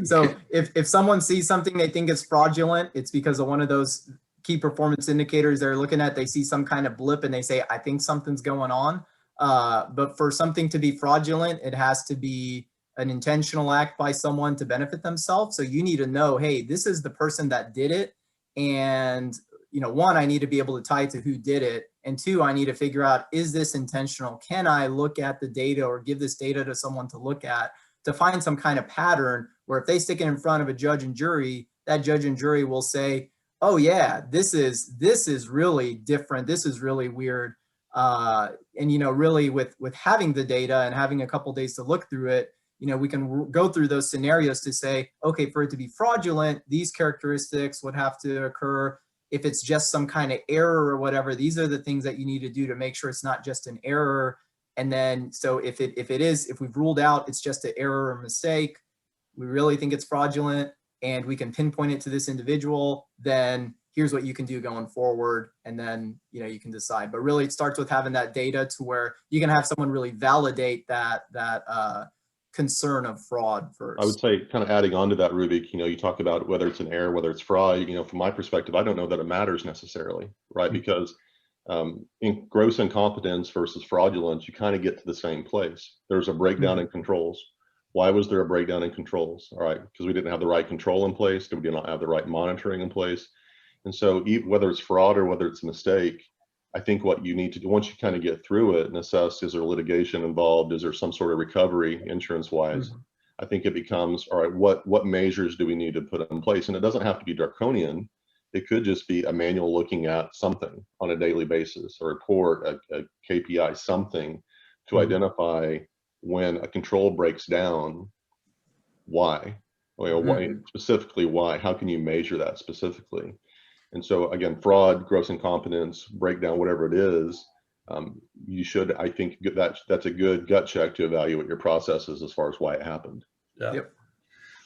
So if someone sees something they think is fraudulent, it's because of one of those key performance indicators they're looking at. They see some kind of blip and they say, I think something's going on. But for something to be fraudulent, it has to be an intentional act by someone to benefit themselves. So you need to know, hey, this is the person that did it. And, you know, one, I need to be able to tie to who did it. And two, I need to figure out, is this intentional? Can I look at the data or give this data to someone to look at to find some kind of pattern where if they stick it in front of a judge and jury, that judge and jury will say, oh yeah, this is really different. This is really weird. And, you know, really with having the data and having a couple days to look through it, you know, we can go through those scenarios to say, okay, for it to be fraudulent, these characteristics would have to occur. If it's just some kind of error or whatever, these are the things that you need to do to make sure it's not just an error. And then, so if we've ruled out it's just an error or mistake, we really think it's fraudulent and we can pinpoint it to this individual, then here's what you can do going forward. And then, you know, you can decide. But really it starts with having that data to where you can have someone really validate that concern of fraud first. I would say, kind of adding on to that, Rubik, you know, you talk about whether it's an error, whether it's fraud, you know, from my perspective, I don't know that it matters necessarily, right? Because in gross incompetence versus fraudulence, you kind of get to the same place. There's a breakdown in controls. Why was there a breakdown in controls? All right, because we didn't have the right control in place, because we did not have the right monitoring in place. And so whether it's fraud or whether it's a mistake, I think what you need to do once you kind of get through it and assess, is there litigation involved? Is there some sort of recovery insurance wise? I think it becomes, all right, what measures do we need to put in place? And it doesn't have to be draconian. It could just be a manual looking at something on a daily basis, a report, a KPI, something to identify when a control breaks down, why? Why specifically, why? How can you measure that specifically? And so again, fraud, gross incompetence, breakdown, whatever it is, you should, I think that's a good gut check to evaluate your processes as far as why it happened. Yeah. Yep.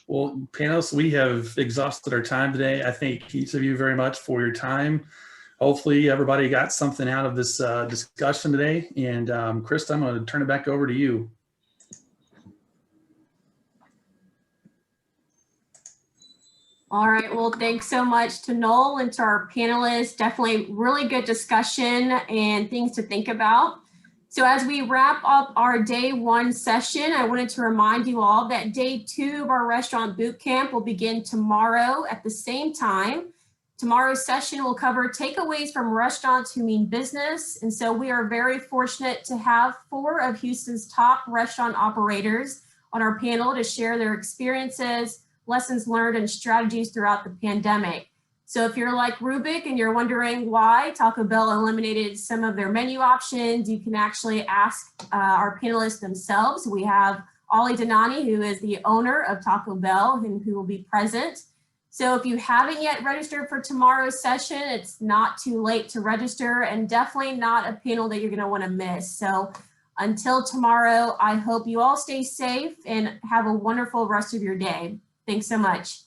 Well, panelists, we have exhausted our time today. I thank each of you very much for your time. Hopefully everybody got something out of this discussion today. And Krista, I'm going to turn it back over to you. All right, well, thanks so much to Noel and to our panelists. Definitely really good discussion and things to think about. So as we wrap up our day one session, I wanted to remind you all that day two of our restaurant boot camp will begin tomorrow at the same time. Tomorrow's session will cover takeaways from restaurants who mean business. And so we are very fortunate to have 4 of Houston's top restaurant operators on our panel to share their experiences, lessons learned, and strategies throughout the pandemic. So if you're like Rubik and you're wondering why Taco Bell eliminated some of their menu options, you can actually ask our panelists themselves. We have Ollie Denani, who is the owner of Taco Bell, and who will be present. So if you haven't yet registered for tomorrow's session, it's not too late to register, and definitely not a panel that you're going to want to miss. So until tomorrow, I hope you all stay safe and have a wonderful rest of your day. Thanks so much.